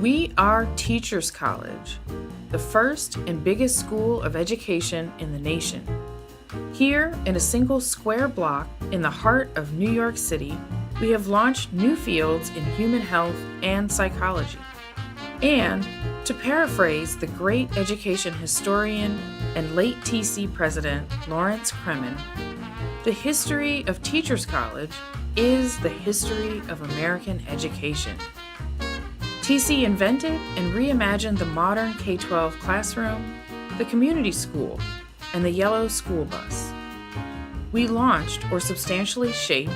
We are Teachers College, the first and biggest school of education in the nation. Here, in a single square block in the heart of New York City, we have launched new fields in human health and psychology. And, to paraphrase the great education historian and late TC president Lawrence Kremen, the history of Teachers College is the history of American education. TC invented and reimagined the modern K-12 classroom, the community school, and the yellow school bus. We launched or substantially shaped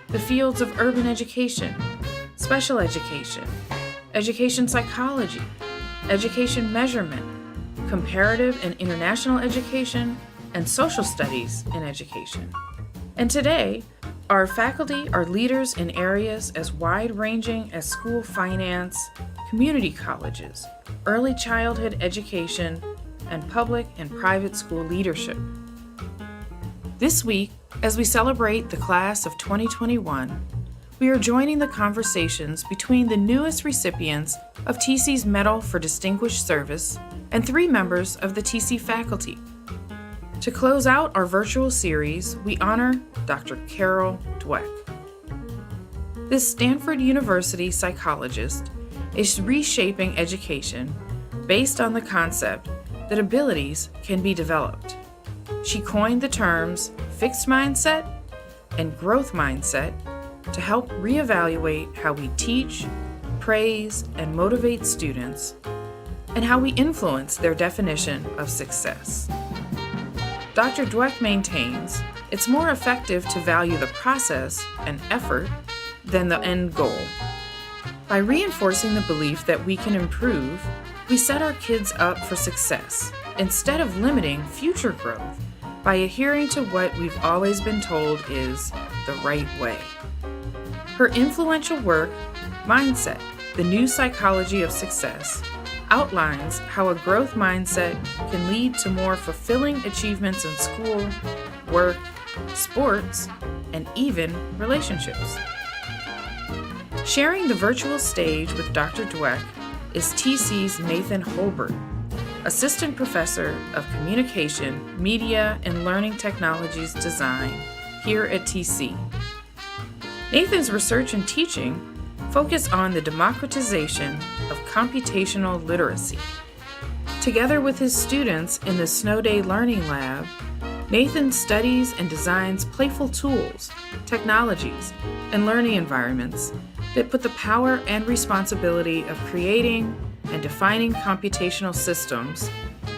the fields of urban education, special education, education psychology, education measurement, comparative and international education, and social studies in education. And today, our faculty are leaders in areas as wide-ranging as school finance, community colleges, early childhood education, and public and private school leadership. This week, as we celebrate the class of 2021, we are joining the conversations between the newest recipients of TC's Medal for Distinguished Service and 3 members of the TC faculty. To close out our virtual series, we honor Dr. Carol Dweck. This Stanford University psychologist is reshaping education based on the concept that abilities can be developed. She coined the terms fixed mindset and growth mindset to help reevaluate how we teach, praise, and motivate students, and how we influence their definition of success. Dr. Dweck maintains it's more effective to value the process and effort than the end goal. By reinforcing the belief that we can improve, we set our kids up for success instead of limiting future growth by adhering to what we've always been told is the right way. Her influential work, Mindset, the New Psychology of Success, outlines how a growth mindset can lead to more fulfilling achievements in school, work, sports, and even relationships. Sharing the virtual stage with Dr. Dweck is TC's Nathan Holbert, Assistant Professor of Communication, Media, and Learning Technologies Design here at TC. Nathan's research and teaching focus on the democratization of computational literacy. Together with his students in the Snow Day Learning Lab, Nathan studies and designs playful tools, technologies, and learning environments that put the power and responsibility of creating and defining computational systems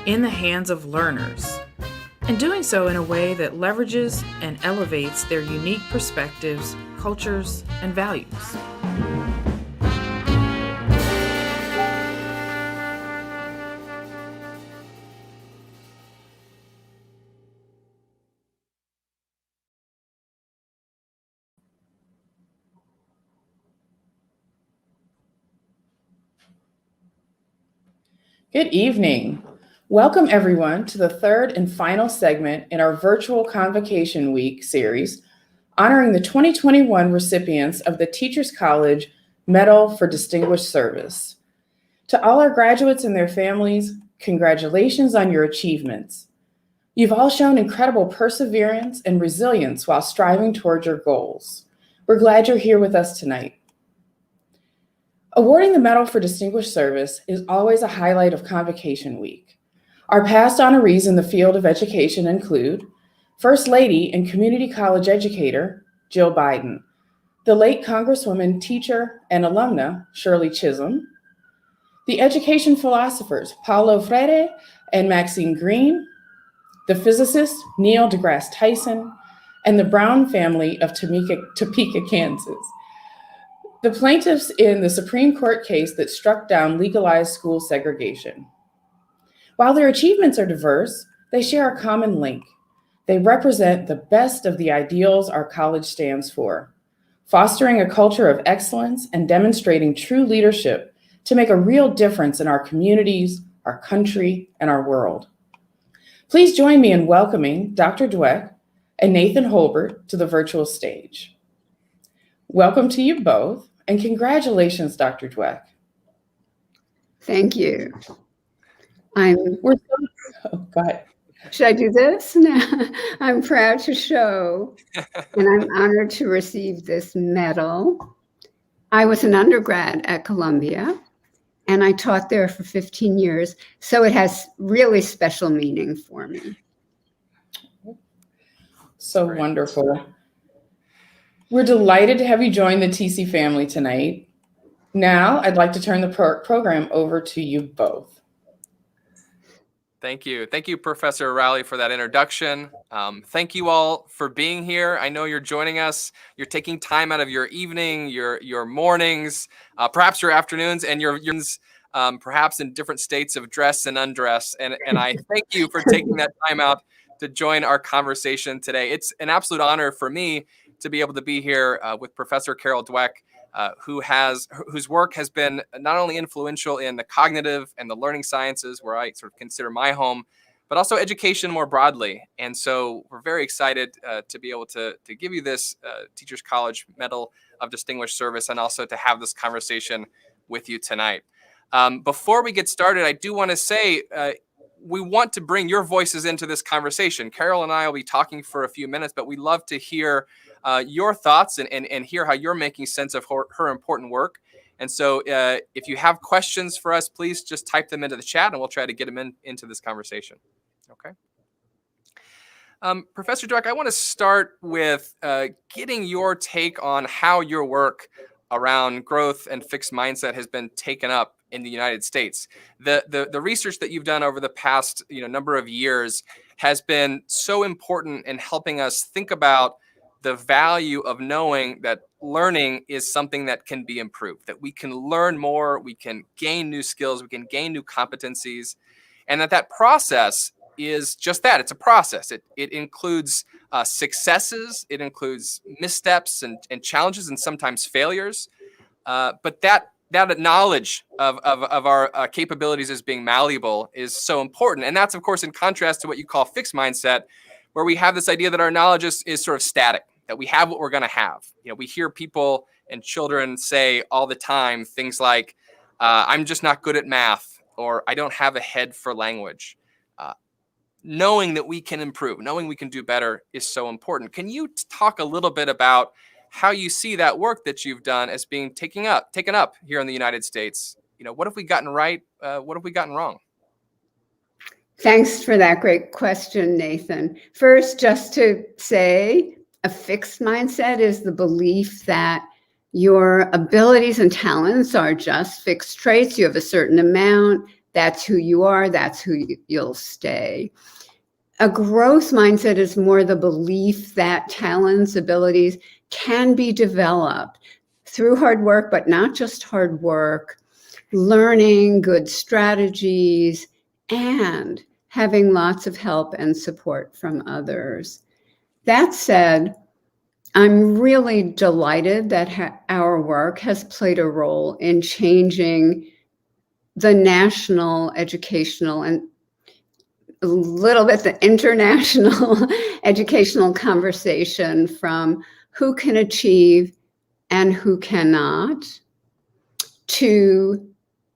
in the hands of learners, and doing so in a way that leverages and elevates their unique perspectives, cultures, and values. Good evening. Welcome everyone to the third and final segment in our virtual Convocation Week series, honoring the 2021 recipients of the Teachers College Medal for Distinguished Service. To all our graduates and their families, congratulations on your achievements. You've all shown incredible perseverance and resilience while striving toward your goals. We're glad you're here with us tonight. Awarding the Medal for Distinguished Service is always a highlight of Convocation Week. Our past honorees in the field of education include First Lady and Community College educator, Jill Biden, the late Congresswoman, teacher, and alumna, Shirley Chisholm, the education philosophers, Paulo Freire and Maxine Green, the physicist, Neil deGrasse Tyson, and the Brown family of Topeka, Kansas. The plaintiffs in the Supreme Court case that struck down legalized school segregation. While their achievements are diverse, they share a common link. They represent the best of the ideals our college stands for, fostering a culture of excellence and demonstrating true leadership to make a real difference in our communities, our country, and our world. Please join me in welcoming Dr. Dweck and Nathan Holbert to the virtual stage. Welcome to you both, and congratulations, Dr. Dweck. Thank you. Go ahead. Should I do this? No. I'm proud to show, and I'm honored to receive this medal. I was an undergrad at Columbia, and I taught there for 15 years, so it has really special meaning for me. So wonderful. We're delighted to have you join the TC family tonight. Now, I'd like to turn the program over to you both. Thank you. Thank you, Professor Rowley, for that introduction. Thank you all for being here. I know you're joining us. You're taking time out of your evening, your mornings, perhaps your afternoons, and your perhaps in different states of dress and undress. And I thank you for taking that time out to join our conversation today. It's an absolute honor for me to be able to be here with Professor Carol Dweck, whose work has been not only influential in the cognitive and the learning sciences, where I sort of consider my home, but also education more broadly. And so we're very excited to be able to give you this Teachers College Medal of Distinguished Service, and also to have this conversation with you tonight. Before we get started, I do want to say we want to bring your voices into this conversation. Carol and I will be talking for a few minutes, but we love to hear your thoughts and hear how you're making sense of her important work. And so if you have questions for us, please just type them into the chat and we'll try to get them into this conversation. Okay. Professor Dweck, I want to start with getting your take on how your work around growth and fixed mindset has been taken up in the United States. The research that you've done over the past number of years has been so important in helping us think about the value of knowing that learning is something that can be improved, that we can learn more, we can gain new skills, we can gain new competencies, and that process is just that. It's a process. It includes successes, it includes missteps and challenges and sometimes failures, but that knowledge of our capabilities as being malleable is so important. And that's, of course, in contrast to what you call fixed mindset, where we have this idea that our knowledge is sort of static, that we have what we're going to have. We hear people and children say all the time things like, I'm just not good at math, or I don't have a head for language. Knowing that we can improve, knowing we can do better is so important. Can you talk a little bit about how you see that work that you've done as being taken up here in the United States? What have we gotten right? What have we gotten wrong? Thanks for that great question, Nathan. First, just to say, a fixed mindset is the belief that your abilities and talents are just fixed traits. You have a certain amount. That's who you are. That's who you'll stay. A growth mindset is more the belief that talents, abilities can be developed through hard work, but not just hard work, learning good strategies, and having lots of help and support from others. That said, I'm really delighted that our work has played a role in changing the national educational and a little bit the international educational conversation from who can achieve and who cannot to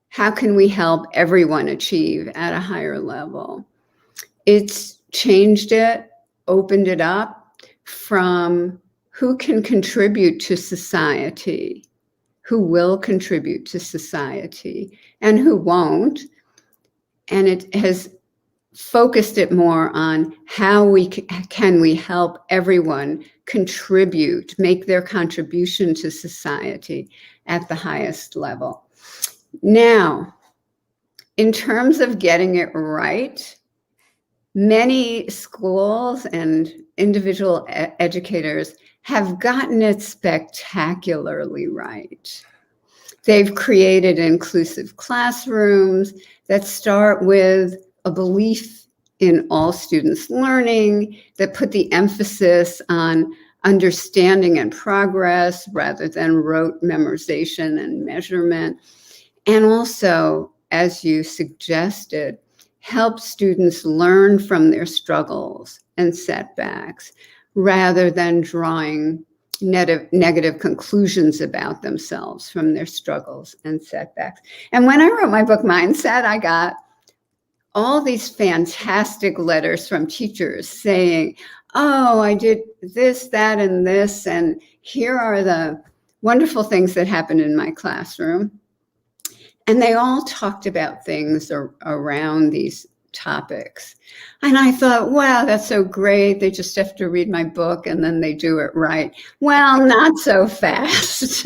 how can we help everyone achieve at a higher level. It's changed it, opened it up from who can contribute to society, who will contribute to society, and who won't. And it has focused it more on how can we help everyone contribute, make their contribution to society at the highest level. Now, in terms of getting it right, many schools and individual educators have gotten it spectacularly right. They've created inclusive classrooms that start with a belief in all students learning, that put the emphasis on understanding and progress rather than rote memorization and measurement. And also, as you suggested, help students learn from their struggles and setbacks rather than drawing negative conclusions about themselves from their struggles and setbacks. And when I wrote my book, Mindset, I got all these fantastic letters from teachers saying, oh, I did this, that, and this, and here are the wonderful things that happened in my classroom. And they all talked about things around these topics. And I thought, wow, that's so great. They just have to read my book and then they do it right. Well, not so fast.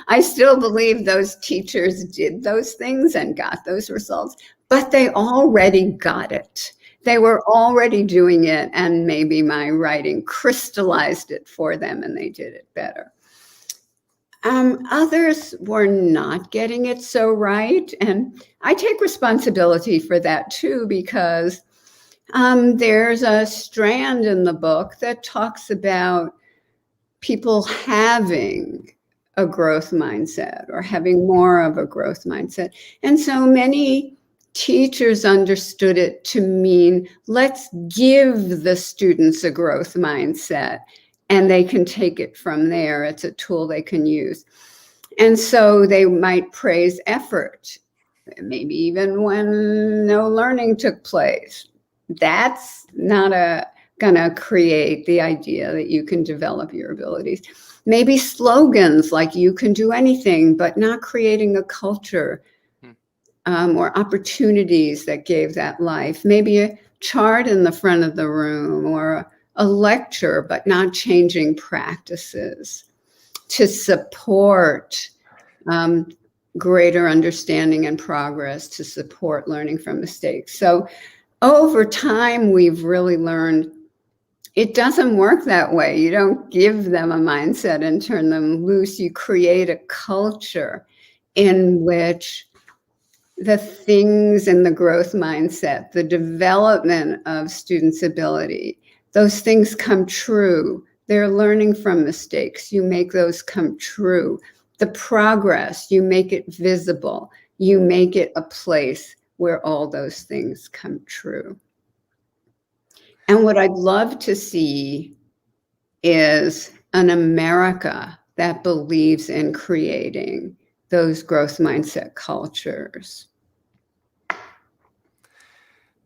I still believe those teachers did those things and got those results, but they already got it. They were already doing it, and maybe my writing crystallized it for them and they did it better. Others were not getting it so right. And I take responsibility for that too, because there's a strand in the book that talks about people having a growth mindset or having more of a growth mindset. And so many teachers understood it to mean, let's give the students a growth mindset and they can take it from there. It's a tool they can use. And so they might praise effort, maybe even when no learning took place. That's not gonna create the idea that you can develop your abilities. Maybe slogans like you can do anything, but not creating a culture or opportunities that gave that life. Maybe a chart in the front of the room or a lecture, but not changing practices to support greater understanding and progress, to support learning from mistakes. So over time, we've really learned it doesn't work that way. You don't give them a mindset and turn them loose. You create a culture in which the things in the growth mindset, the development of students' ability, those things come true. They're learning from mistakes. You make those come true. The progress, you make it visible. You make it a place where all those things come true. And what I'd love to see is an America that believes in creating those growth mindset cultures.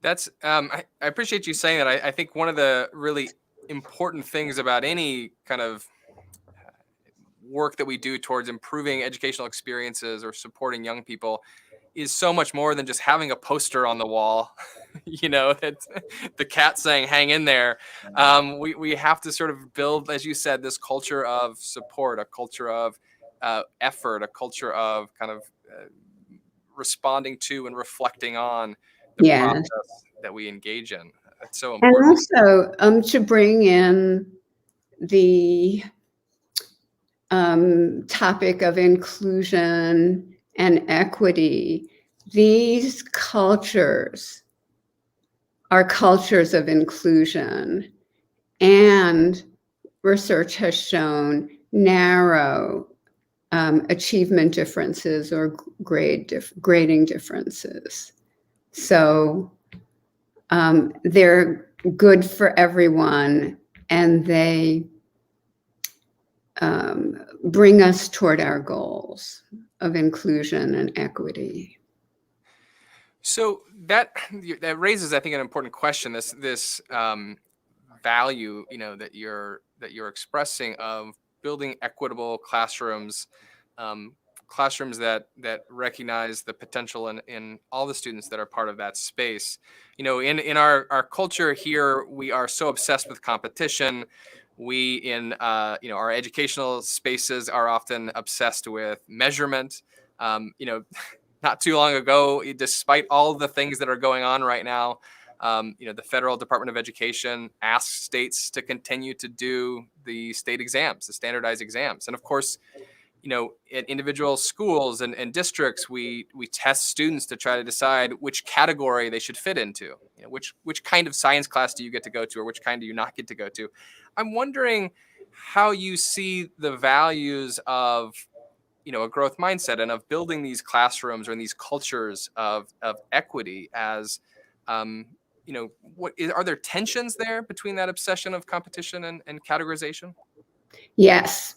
That's I appreciate you saying that. I think one of the really important things about any kind of work that we do towards improving educational experiences or supporting young people is so much more than just having a poster on the wall, you know, that's the cat saying, hang in there. We have to sort of build, as you said, this culture of support, a culture of effort, a culture of kind of responding to and reflecting on the process that we engage in. That's so important. And also to bring in the topic of inclusion and equity. These cultures are cultures of inclusion, and research has shown narrow achievement differences or grading differences. So they're good for everyone, and they bring us toward our goals of inclusion and equity. So that raises, I think, an important question. This value, you know, that you're expressing of building equitable classrooms, classrooms that recognize the potential in all the students that are part of that space. You know, in our culture here, we are so obsessed with competition. We in you know, our educational spaces are often obsessed with measurement. You know, not too long ago, despite all the things that are going on right now, you know, the Federal Department of Education asks states to continue to do the state exams, the standardized exams. And of course, you know, at individual schools and districts, we test students to try to decide which category they should fit into. You know, which kind of science class do you get to go to, or which kind do you not get to go to? I'm wondering how you see the values of, you know, a growth mindset and of building these classrooms or in these cultures of equity as, you know, are there tensions there between that obsession of competition and categorization? Yes.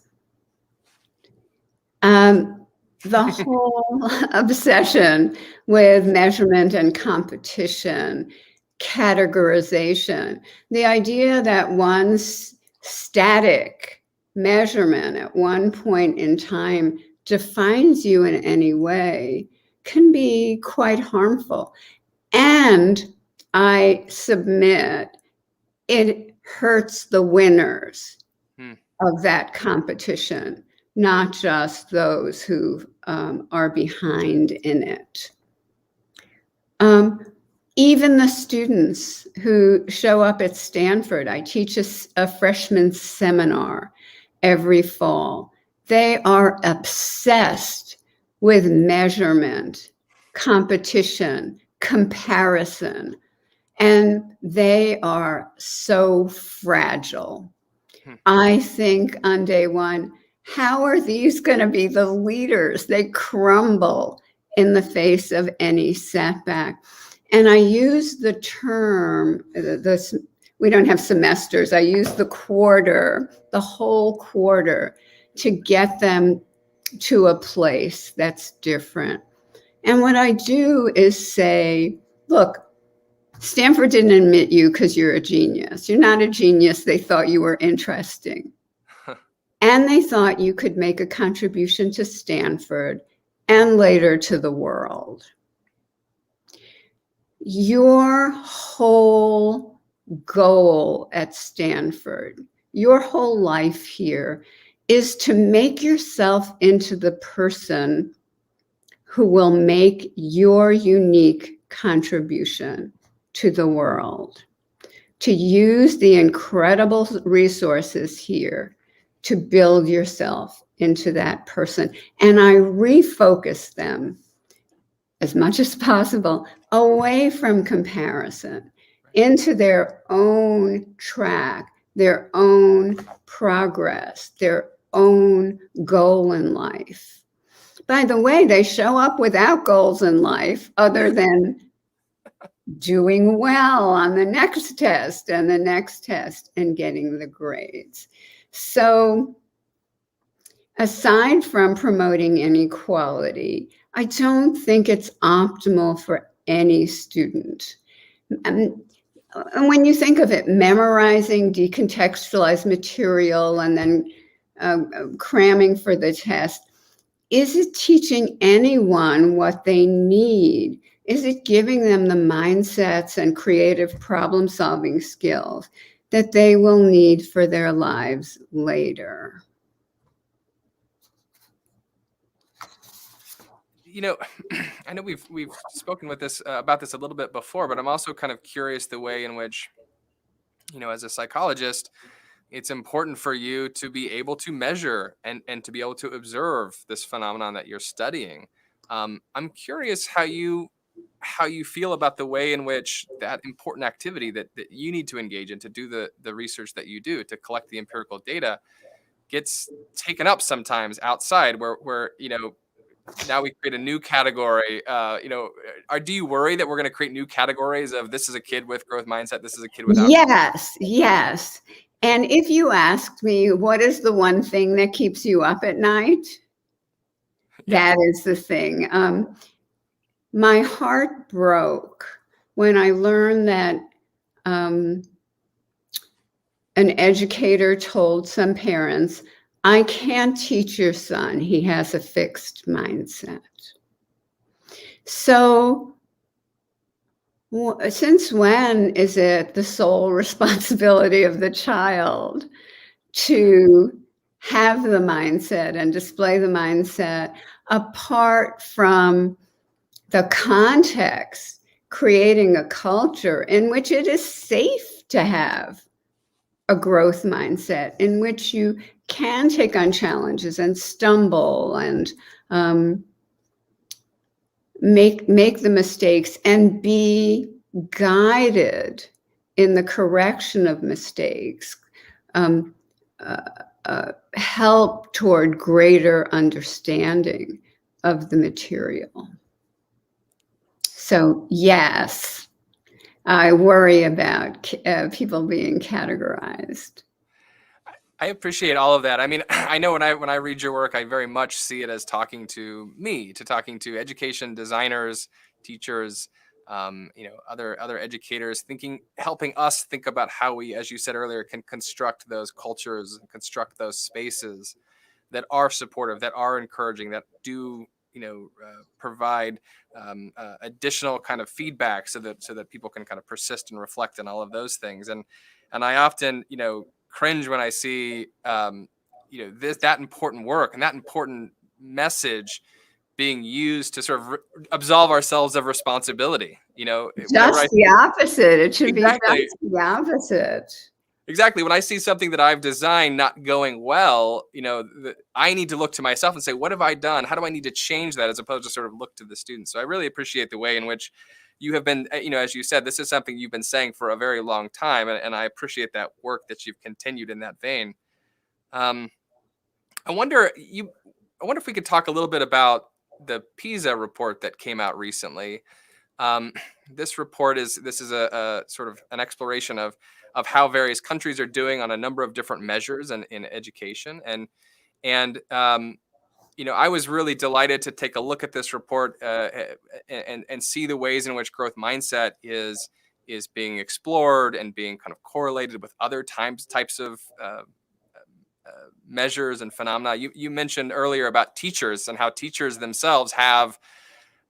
The whole obsession with measurement and competition, categorization, the idea that one's static measurement at one point in time defines you in any way can be quite harmful. And I submit it hurts the winners of that competition, not just those who are behind in it. Even the students who show up at Stanford, I teach a freshman seminar every fall. They are obsessed with measurement, competition, comparison, and they are so fragile. I think on day one, how are these going to be the leaders? They crumble in the face of any setback. And I use the term, we don't have semesters, I use the quarter, the whole quarter, to get them to a place that's different. And what I do is say, look, Stanford didn't admit you because you're a genius. You're not a genius. They thought you were interesting. And they thought you could make a contribution to Stanford and later to the world. Your whole goal at Stanford, your whole life here, is to make yourself into the person who will make your unique contribution to the world, to use the incredible resources here to build yourself into that person. And I refocus them as much as possible away from comparison into their own track, their own progress, their own goal in life. By the way, they show up without goals in life other than doing well on the next test and the next test and getting the grades. So aside from promoting inequality, I don't think it's optimal for any student. And when you think of it, memorizing decontextualized material and then cramming for the test, is it teaching anyone what they need? Is it giving them the mindsets and creative problem-solving skills that they will need for their lives later? You know, I know we've spoken with this about this a little bit before, but I'm also kind of curious the way in which, you know, as a psychologist, it's important for you to be able to measure and to be able to observe this phenomenon that you're studying. I'm curious how you feel about the way in which that important activity that you need to engage in to do the research that you do to collect the empirical data gets taken up sometimes outside where you know, now we create a new category. You know, do you worry that we're going to create new categories of this is a kid with growth mindset, this is a kid without? Yes. And if you asked me, what is the one thing that keeps you up at night? That is the thing. My heart broke when I learned that an educator told some parents, I can't teach your son. He has a fixed mindset. So since when is it the sole responsibility of the child to have the mindset and display the mindset apart from the context, creating a culture in which it is safe to have a growth mindset, in which you can take on challenges and stumble and make the mistakes and be guided in the correction of mistakes, help toward greater understanding of the material. So yes, I worry about people being categorized. I appreciate all of that. I mean, I know when I read your work, I very much see it as talking to me, to talking to education designers, teachers, other educators, helping us think about how we, as you said earlier, can construct those cultures and construct those spaces that are supportive, that are encouraging, that do provide additional kind of feedback so that people can kind of persist and reflect on all of those things. And I often cringe when I see that important work and that important message being used to sort of absolve ourselves of responsibility. Just the opposite. It should Exactly. be just the opposite. Exactly. When I see something that I've designed not going well, I need to look to myself and say, what have I done? How do I need to change that, as opposed to sort of look to the students? So I really appreciate the way in which you have been, as you said, this is something you've been saying for a very long time. And I appreciate that work that you've continued in that vein. I wonder if we could talk a little bit about the PISA report that came out recently. This report is a sort of an exploration of how various countries are doing on a number of different measures in education. And I was really delighted to take a look at this report and see the ways in which growth mindset is being explored and being kind of correlated with other types of measures and phenomena. You mentioned earlier about teachers and how teachers themselves have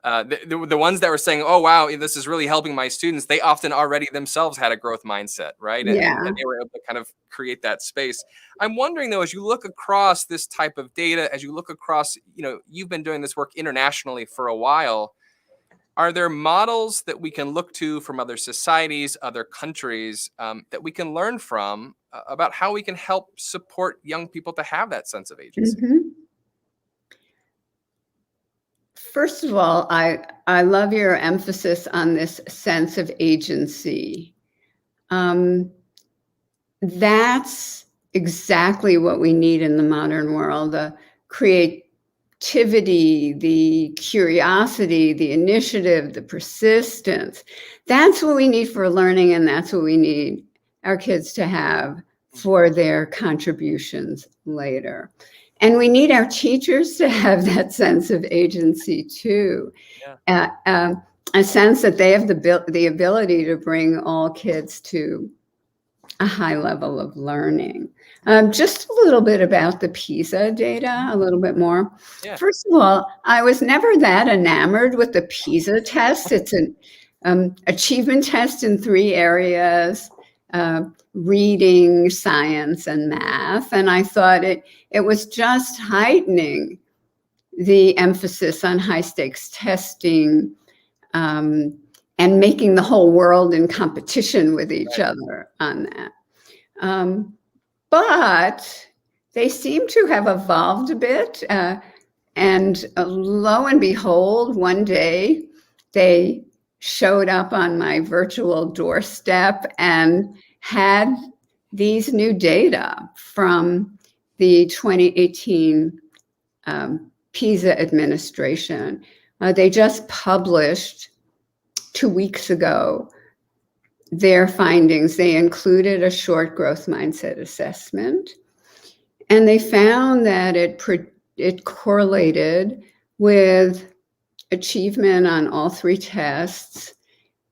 the ones that were saying, oh, wow, this is really helping my students. They often already themselves had a growth mindset, right? Yeah. And they were able to kind of create that space. I'm wondering, though, as you look across this type of data, as you look across, you've been doing this work internationally for a while. Are there models that we can look to from other societies, other countries, that we can learn from about how we can help support young people to have that sense of agency? Mm-hmm. First of all, I love your emphasis on this sense of agency. That's exactly what we need in the modern world, the creativity, the curiosity, the initiative, the persistence. That's what we need for learning, and that's what we need our kids to have for their contributions later. And we need our teachers to have that sense of agency too. Yeah. A sense that they have the ability to bring all kids to a high level of learning. Just a little bit about the PISA data, a little bit more. Yeah. First of all, I was never that enamored with the PISA test. It's an achievement test in 3 areas. Reading, science, and math. And I thought it was just heightening the emphasis on high stakes testing and making the whole world in competition with each other on that. But they seem to have evolved a bit. And lo and behold, one day they showed up on my virtual doorstep and had these new data from the 2018 PISA administration. They just published 2 weeks ago their findings. They included a short growth mindset assessment, and they found that it correlated with achievement on all 3 tests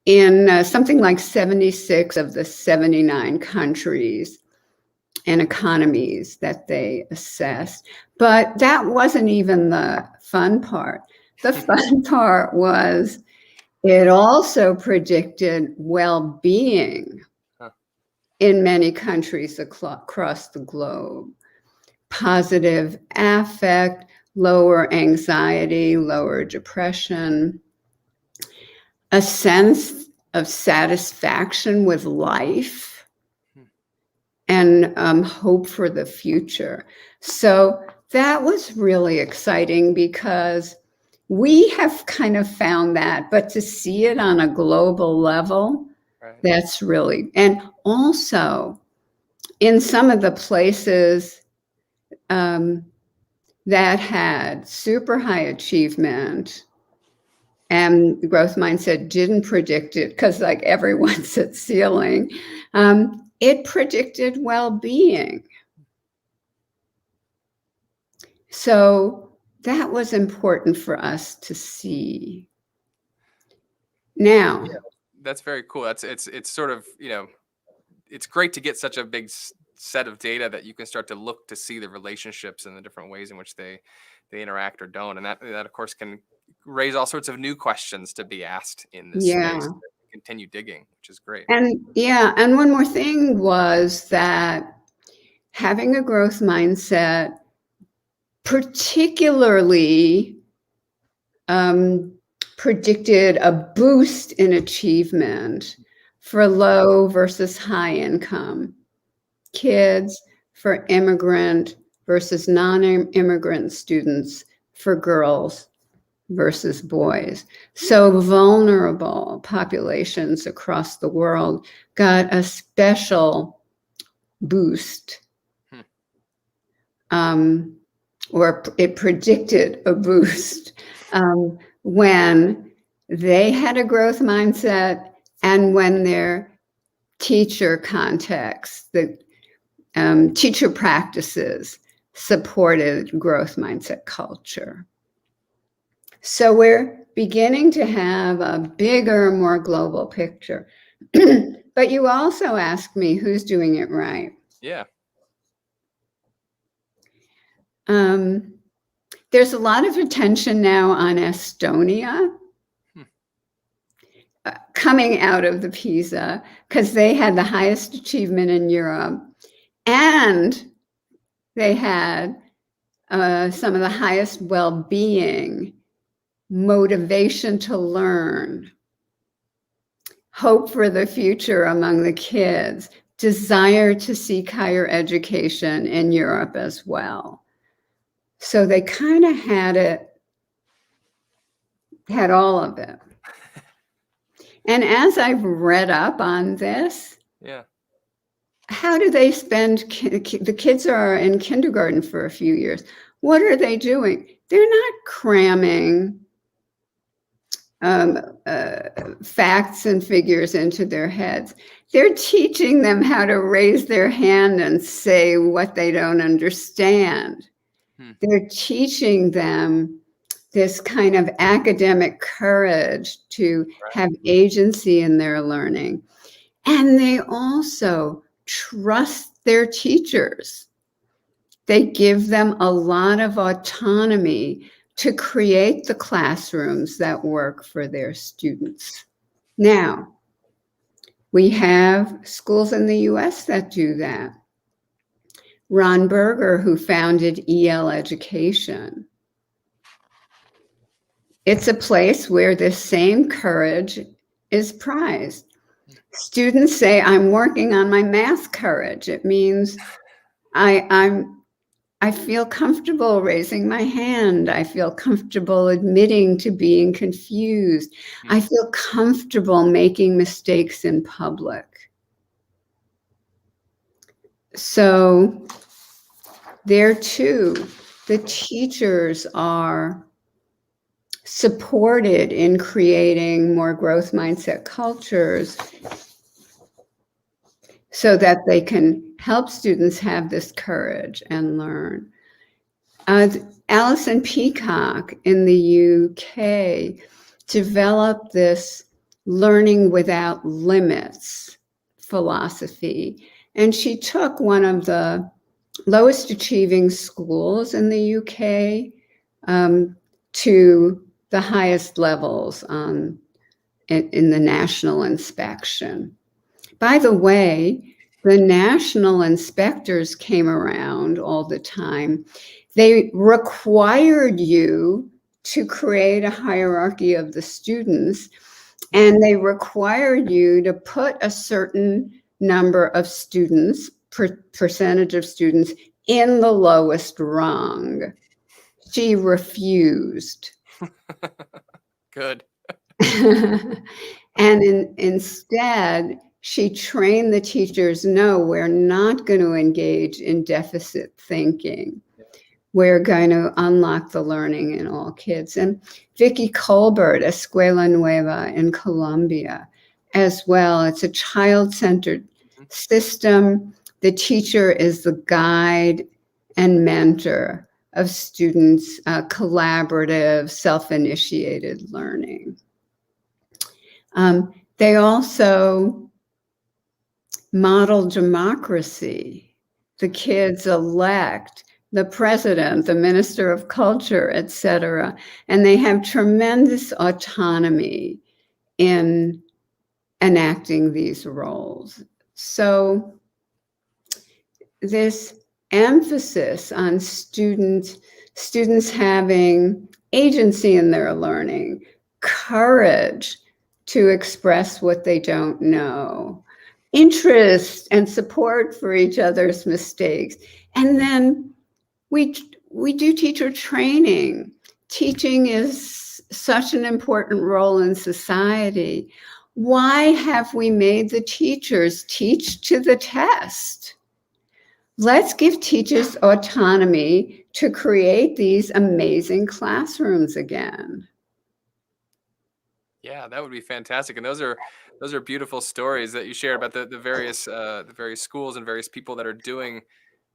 in something like 76 of the 79 countries and economies that they assessed. But that wasn't even the fun part. The fun part was it also predicted well-being in many countries across the globe. Positive affect, lower anxiety, lower depression, a sense of satisfaction with life, and hope for the future. So that was really exciting because we have kind of found that, but to see it on a global level, right. That's really, and also in some of the places that had super high achievement and the growth mindset didn't predict it because like everyone's at ceiling, it predicted well-being. So that was important for us to see. Now, That's very cool. It's sort of, it's great to get such a big set of data that you can start to look to see the relationships and the different ways in which they interact or don't. And that of course can raise all sorts of new questions to be asked in this space. To continue digging, which is great. And one more thing was that having a growth mindset particularly predicted a boost in achievement for low versus high income kids, for immigrant versus non-immigrant students, for girls versus boys. So vulnerable populations across the world got a special boost, or it predicted a boost when they had a growth mindset and when their teacher context, the teacher practices supported growth mindset culture. So we're beginning to have a bigger, more global picture. But you also asked me who's doing it right. Yeah. There's a lot of attention now on Estonia coming out of the PISA because they had the highest achievement in Europe and they had some of the highest well-being, motivation to learn, hope for the future among the kids, desire to seek higher education in Europe as well. So they kind of had all of it. And as I've read up on this, how do they spend, the kids are in kindergarten for a few years. What are they doing? They're not cramming facts and figures into their heads. They're teaching them how to raise their hand and say what they don't understand. They're teaching them this kind of academic courage to have agency in their learning. And they also trust their teachers. They give them a lot of autonomy to create the classrooms that work for their students. Now, we have schools in the US that do that. Ron Berger, who founded EL Education. It's a place where this same courage is prized. Students say, I'm working on my math courage. It means I feel comfortable raising my hand. I feel comfortable admitting to being confused. I feel comfortable making mistakes in public. So there too, the teachers are supported in creating more growth mindset cultures so that they can help students have this courage and learn. Alison Peacock in the UK developed this learning without limits philosophy. And she took one of the lowest achieving schools in the UK to the highest levels in the national inspection. By the way, the national inspectors came around all the time. They required you to create a hierarchy of the students, and they required you to put a certain number of students, percentage of students, in the lowest rung. She refused. Good. And instead, she trained the teachers, no, we're not going to engage in deficit thinking. We're going to unlock the learning in all kids. And Vicky Colbert, Escuela Nueva in Colombia, as well. It's a child-centered system. The teacher is the guide and mentor of students' collaborative, self-initiated learning. They also model democracy. The kids elect the president, the minister of culture, etc. And they have tremendous autonomy in enacting these roles. So this emphasis on students having agency in their learning, courage to express what they don't know, interest and support for each other's mistakes. And then we do teacher training. Teaching is such an important role in society. Why have we made the teachers teach to the test? Let's give teachers autonomy to create these amazing classrooms again. Yeah, that would be fantastic. And those are beautiful stories that you shared about the various schools and various people that are doing,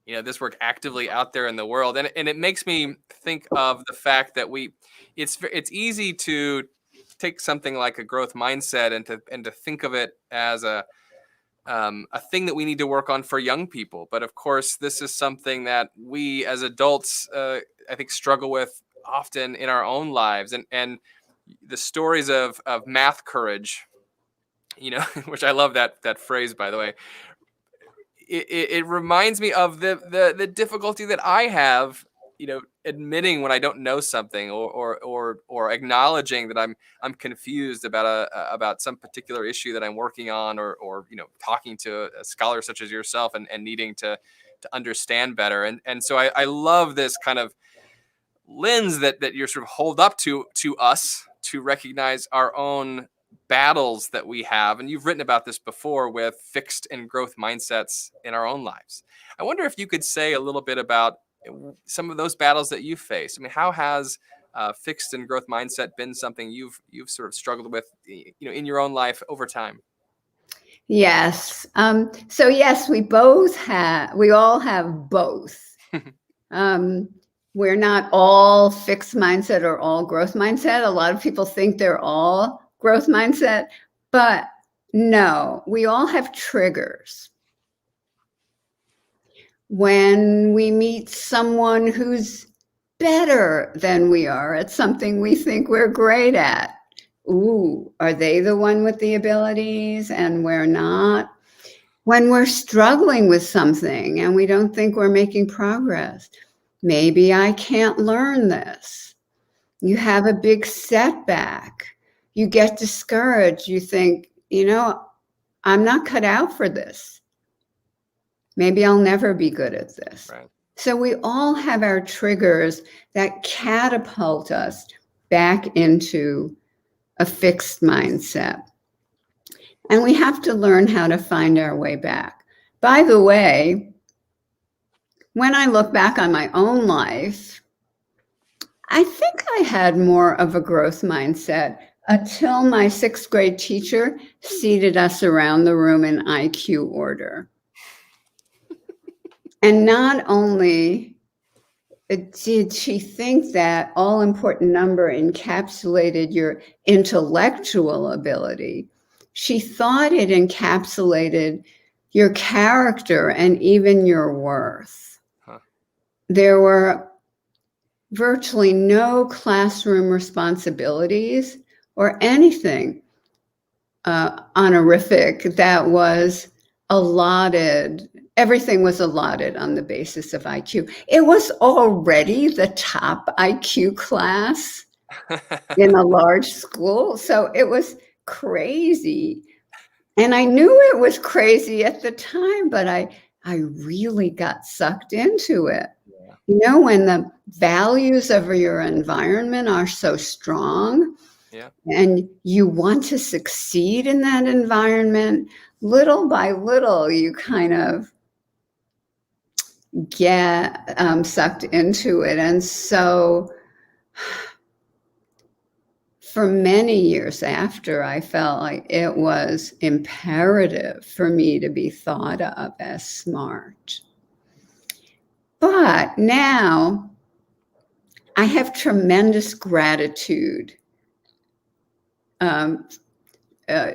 this work actively out there in the world. And it makes me think of the fact that it's easy to take something like a growth mindset and to think of it as a thing that we need to work on for young people. But of course, this is something that we as adults, I think, struggle with often in our own lives. And the stories of math courage, which I love that phrase, by the way. It reminds me of the difficulty that I have, admitting when I don't know something or acknowledging that I'm confused about some particular issue that I'm working on, or talking to a scholar such as yourself and needing to understand better. And so I love this kind of lens that you're sort of hold up to us to recognize our own battles that we have. And you've written about this before with fixed and growth mindsets in our own lives. I wonder if you could say a little bit about some of those battles that you face. I mean, how has fixed and growth mindset been something you've sort of struggled with, in your own life over time? Yes. So yes, we all have both. We're not all fixed mindset or all growth mindset. A lot of people think they're all growth mindset, but no, we all have triggers. When we meet someone who's better than we are at something we think we're great at, ooh, are they the one with the abilities and we're not? When we're struggling with something and we don't think we're making progress, maybe I can't learn this. You have a big setback. You get discouraged. You think, I'm not cut out for this. Maybe I'll never be good at this. Right. So we all have our triggers that catapult us back into a fixed mindset. And we have to learn how to find our way back. By the way, when I look back on my own life, I think I had more of a growth mindset until my 6th grade teacher seated us around the room in IQ order. And not only did she think that all-important number encapsulated your intellectual ability, she thought it encapsulated your character and even your worth. Huh. There were virtually no classroom responsibilities or anything honorific that was allotted. Everything was allotted on the basis of IQ. It was already the top IQ class in a large school. So it was crazy. And I knew it was crazy at the time, but I really got sucked into it. Yeah. When the values of your environment are so strong, yeah, and you want to succeed in that environment, little by little, you kind of get sucked into it. And so for many years after, I felt like it was imperative for me to be thought of as smart. But now I have tremendous gratitude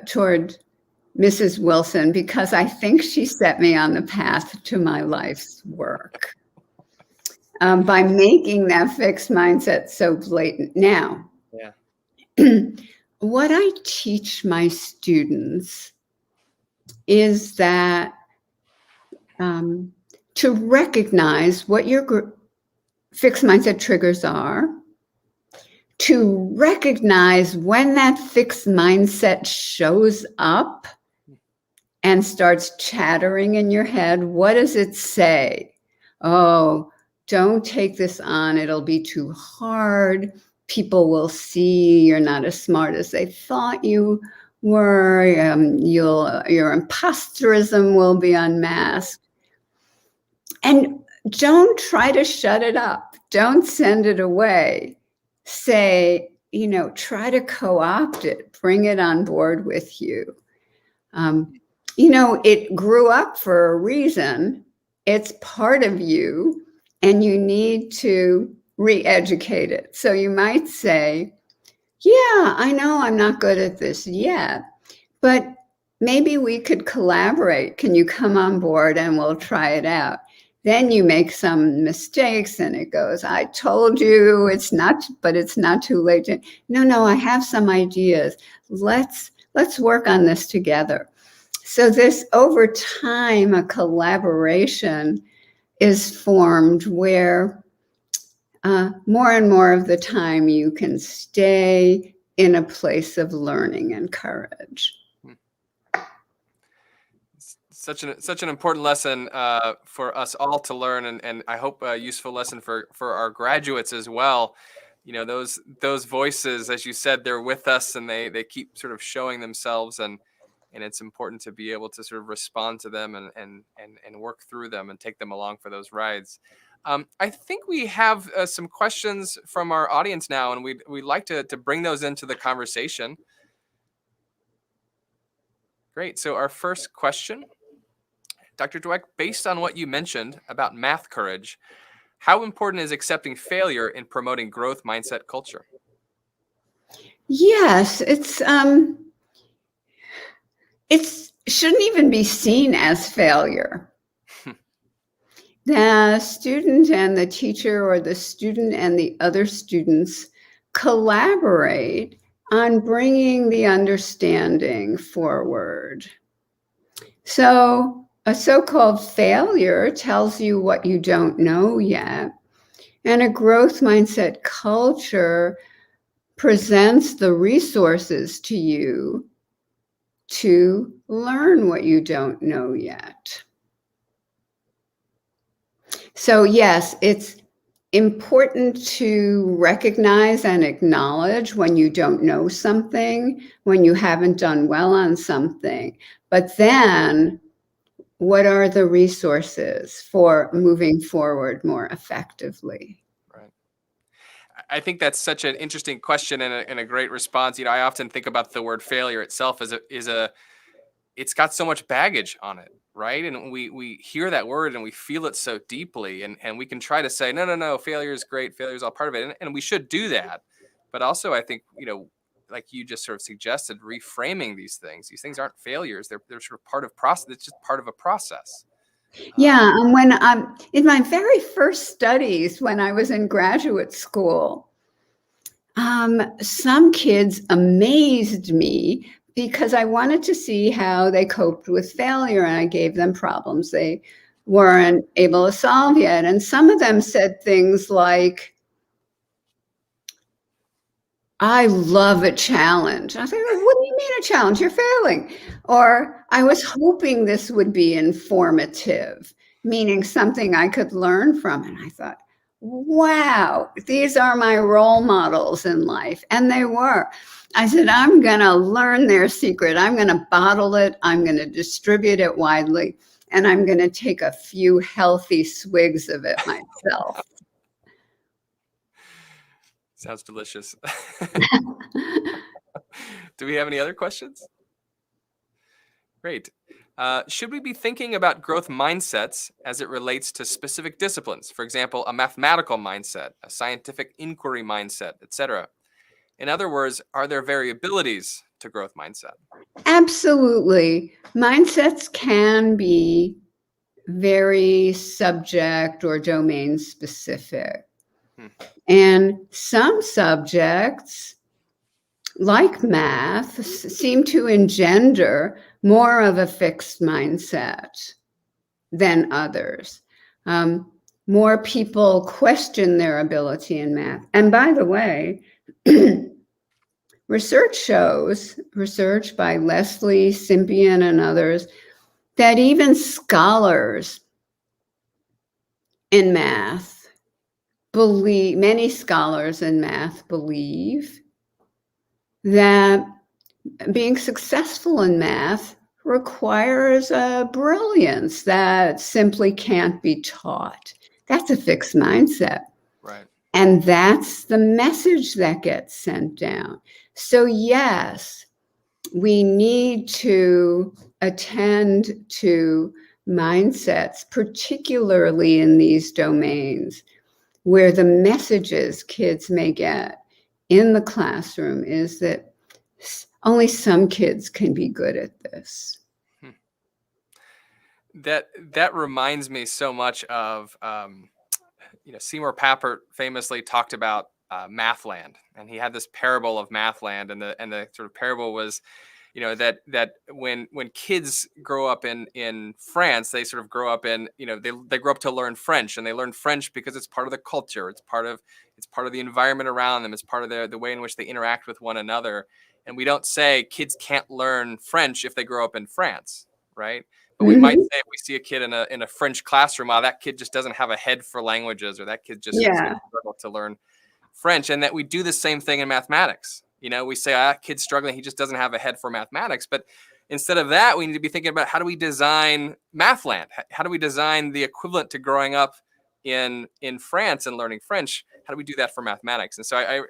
toward Mrs. Wilson, because I think she set me on the path to my life's work by making that fixed mindset so blatant. Now, what I teach my students is that to recognize what your fixed mindset triggers are, to recognize when that fixed mindset shows up and starts chattering in your head. What does it say? Oh, don't take this on. It'll be too hard. People will see you're not as smart as they thought you were. Your imposterism will be unmasked. And don't try to shut it up. Don't send it away. Say, try to co-opt it. Bring it on board with you. It grew up for a reason. It's part of you, and you need to re-educate it. So you might say, yeah, I know I'm not good at this yet, but maybe we could collaborate. Can you come on board and we'll try it out? Then you make some mistakes and it goes, I told you it's not too late. No, I have some ideas. Let's work on this together. So this, over time, a collaboration is formed where more and more of the time you can stay in a place of learning and courage. Such an important lesson for us all to learn, and I hope a useful lesson for our graduates as well. Those voices, as you said, they're with us, and they keep sort of showing themselves, and it's important to be able to sort of respond to them and work through them and take them along for those rides. I think we have some questions from our audience now, and we'd like to bring those into the conversation. Great. So our first question, Dr. Dweck, based on what you mentioned about math courage, how important is accepting failure in promoting growth mindset culture? Yes, it shouldn't even be seen as failure. The student and the teacher, or the student and the other students, collaborate on bringing the understanding forward. So a so-called failure tells you what you don't know yet, and a growth mindset culture presents the resources to you to learn what you don't know yet. So yes, it's important to recognize and acknowledge when you don't know something, when you haven't done well on something. But then, what are the resources for moving forward more effectively? Right. I think that's such an interesting question and a great response. I often think about the word failure itself as it's got so much baggage on it, right? And we hear that word and we feel it so deeply, and we can try to say, no, failure is great. Failure is all part of it. And we should do that. But also, I think, like you just sort of suggested, reframing these things aren't failures. They're sort of part of process. It's just part of a process. Yeah. And when in my very first studies, when I was in graduate school, some kids amazed me because I wanted to see how they coped with failure, and I gave them problems they weren't able to solve yet. And some of them said things like, I love a challenge. I was like, what do you mean a challenge? You're failing. Or I was hoping this would be informative, meaning something I could learn from. And I thought, wow, these are my role models in life. And they were. I said, I'm going to learn their secret. I'm going to bottle it. I'm going to distribute it widely. And I'm going to take a few healthy swigs of it myself. Sounds delicious. Do we have any other questions? Great. should we be thinking about growth mindsets as it relates to specific disciplines? For example, a mathematical mindset, a scientific inquiry mindset, etc. In other words, are there variabilities to growth mindset? Absolutely. Mindsets can be very subject or domain specific. And some subjects, like math, seem to engender more of a fixed mindset than others. More people question their ability in math. And by the way, research by Leslie, Simpian, and others, that even scholars in math many scholars in math believe that being successful in math requires a brilliance that simply can't be taught. That's a fixed mindset. Right. And that's the message that gets sent down. So yes, we need to attend to mindsets, particularly in these domains where the messages kids may get in the classroom is that only some kids can be good at this. That reminds me so much of, Seymour Papert famously talked about Mathland, and he had this parable of Mathland, and the sort of parable was, that when kids grow up in France, they sort of grow up in, they grow up to learn French, and they learn French because it's part of the culture, it's part of the environment around them, it's part of the way in which they interact with one another. And we don't say kids can't learn French if they grow up in France, right? But we might say, if we see a kid in a French classroom, that kid just doesn't have a head for languages, or that kid just is going to struggle to learn French. And that we do the same thing in mathematics. We say, kid's struggling, he just doesn't have a head for mathematics. But instead of that, we need to be thinking about, how do we design Mathland? How do we design the equivalent to growing up in France and learning French? How do we do that for mathematics? And so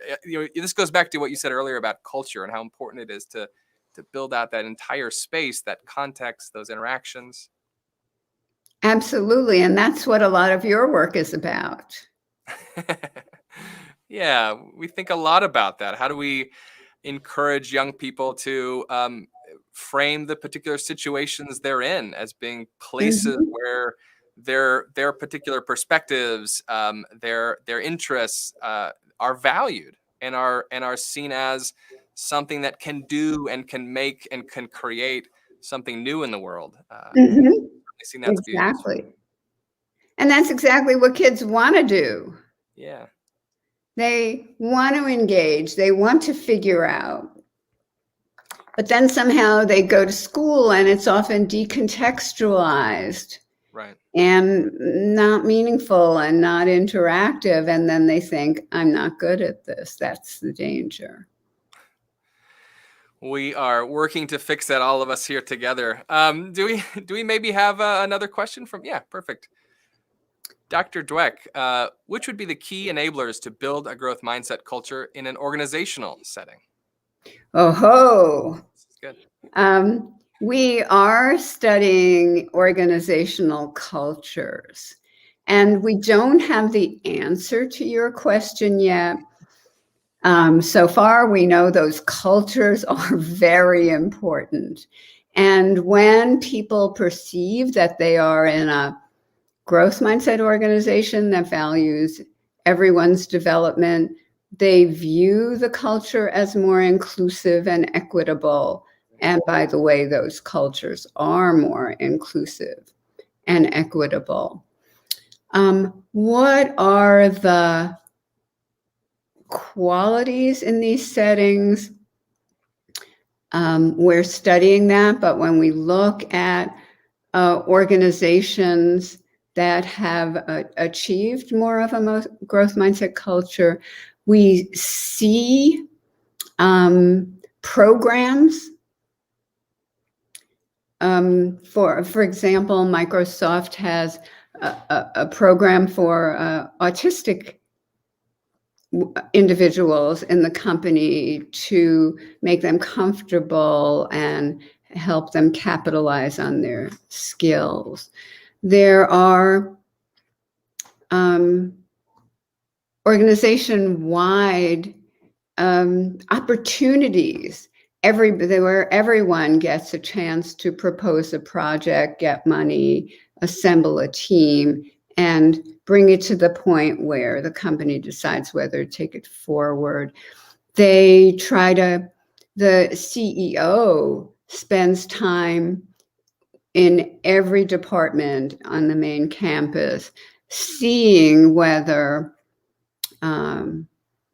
this goes back to what you said earlier about culture and how important it is to build out that entire space, that context, those interactions. Absolutely. And that's what a lot of your work is about. Yeah, we think a lot about that. How do we encourage young people to frame the particular situations they're in as being places where their particular perspectives, their interests are valued and are seen as something that can do and can make and can create something new in the world. Exactly. And that's exactly what kids want to do. Yeah. They want to engage. They want to figure out. But then somehow they go to school and it's often decontextualized. Right. And not meaningful and not interactive. And then they think, I'm not good at this. That's the danger. We are working to fix that, all of us here together. Do we maybe have another question from? Yeah, perfect. Dr. Dweck, which would be the key enablers to build a growth mindset culture in an organizational setting? Oh-ho. This is good. We are studying organizational cultures, and we don't have the answer to your question yet. So far, we know those cultures are very important. And when people perceive that they are in a growth mindset organization that values everyone's development, they view the culture as more inclusive and equitable. And by the way, those cultures are more inclusive and equitable. What are the qualities in these settings? We're studying that, but when we look at organizations that have achieved more of a growth mindset culture, we see programs. For example, Microsoft has a program for autistic individuals in the company to make them comfortable and help them capitalize on their skills. There are organization-wide opportunities where everyone gets a chance to propose a project, get money, assemble a team, and bring it to the point where the company decides whether to take it forward. The CEO spends time in every department on the main campus, seeing whether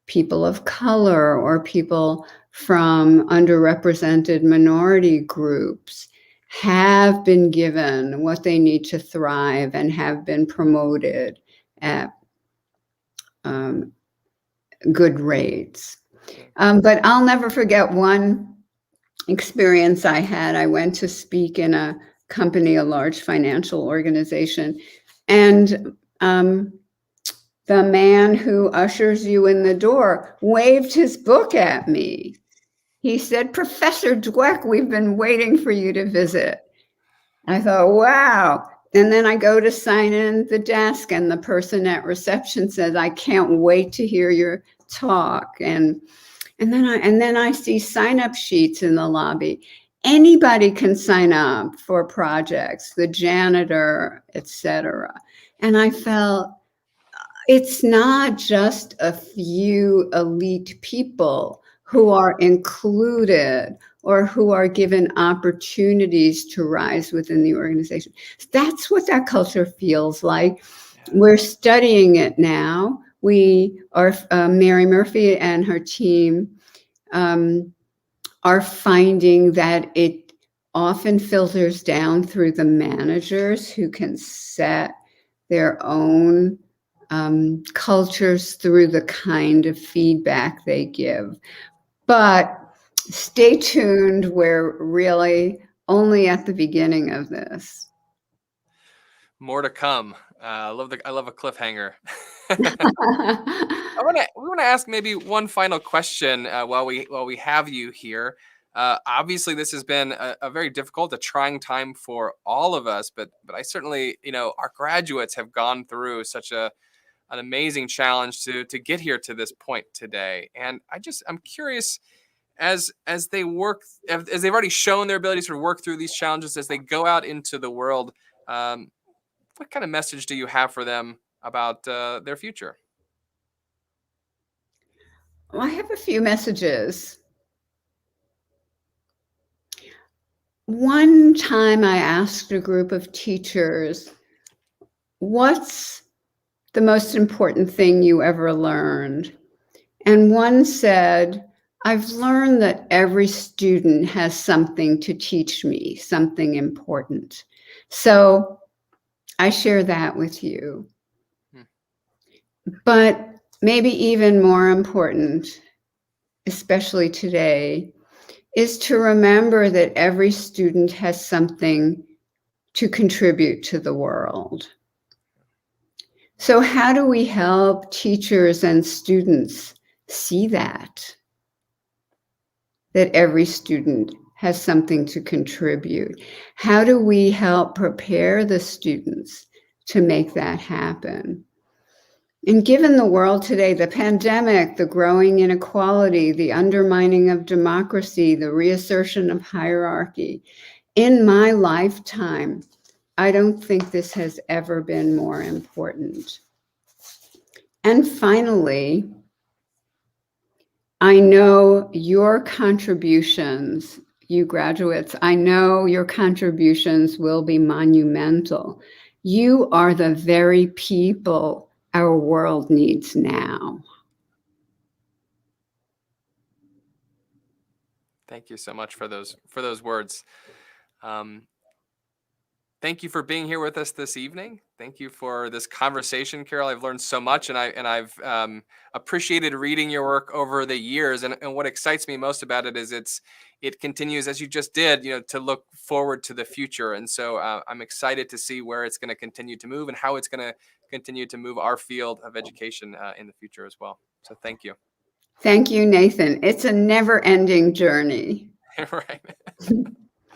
people of color or people from underrepresented minority groups have been given what they need to thrive and have been promoted at good rates. But I'll never forget one experience I had. I went to speak in a company, a large financial organization, and the man who ushers you in the door waved his book at me. He said, "Professor Dweck, we've been waiting for you to visit." I thought, wow. And then I go to sign in the desk, and the person at reception says, "I can't wait to hear your talk." And then I see sign-up sheets in the lobby. Anybody can sign up for projects, the janitor, etc. And I felt it's not just a few elite people who are included or who are given opportunities to rise within the organization. That's what that culture feels like. We're studying it now. We are, Mary Murphy and her team are finding that it often filters down through the managers who can set their own cultures through the kind of feedback they give. But stay tuned. We're really only at the beginning of this. More to come. I love a cliffhanger. We want to ask maybe one final question while we have you here. Obviously, this has been a very difficult, a trying time for all of us. But I certainly, our graduates have gone through such an amazing challenge to get here to this point today. And I'm curious, as they've already shown their ability to sort of work through these challenges as they go out into the world. What kind of message do you have for them about their future? Well, I have a few messages. One time I asked a group of teachers, "What's the most important thing you ever learned?" And one said, "I've learned that every student has something to teach me, something important." So I share that with you. But maybe even more important, especially today, is to remember that every student has something to contribute to the world. So how do we help teachers and students see that every student has something to contribute? How do we help prepare the students to make that happen? And given the world today, the pandemic, the growing inequality, the undermining of democracy, the reassertion of hierarchy, in my lifetime, I don't think this has ever been more important. And finally, I know your contributions, you graduates, I know your contributions will be monumental. You are the very people our world needs now. Thank you so much for those words. Thank you for being here with us this evening. Thank you for this conversation, Carol. I've learned so much, and I've appreciated reading your work over the years. And what excites me most about it is it continues, as you just did, to look forward to the future. And so I'm excited to see where it's going to continue to move and how it's going to continue to move our field of education in the future as well. So thank you. Thank you, Nathan. It's a never-ending journey. Right.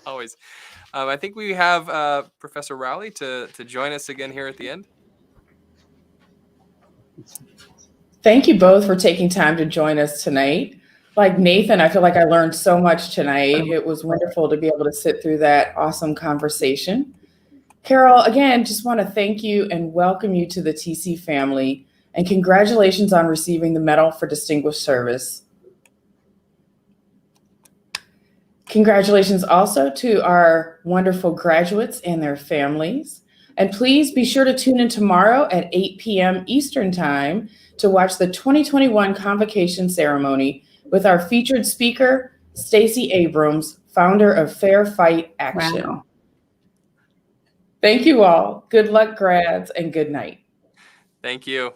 Always. I think we have Professor Rowley to join us again here at the end. Thank you both for taking time to join us tonight. Like Nathan, I feel like I learned so much tonight. It was wonderful to be able to sit through that awesome conversation. Carol, again, just want to thank you and welcome you to the TC family, and congratulations on receiving the Medal for Distinguished Service. Congratulations also to our wonderful graduates and their families. And please be sure to tune in tomorrow at 8 p.m. Eastern Time to watch the 2021 convocation ceremony with our featured speaker, Stacey Abrams, founder of Fair Fight Action. Wow. Thank you all. Good luck, grads, and good night. Thank you.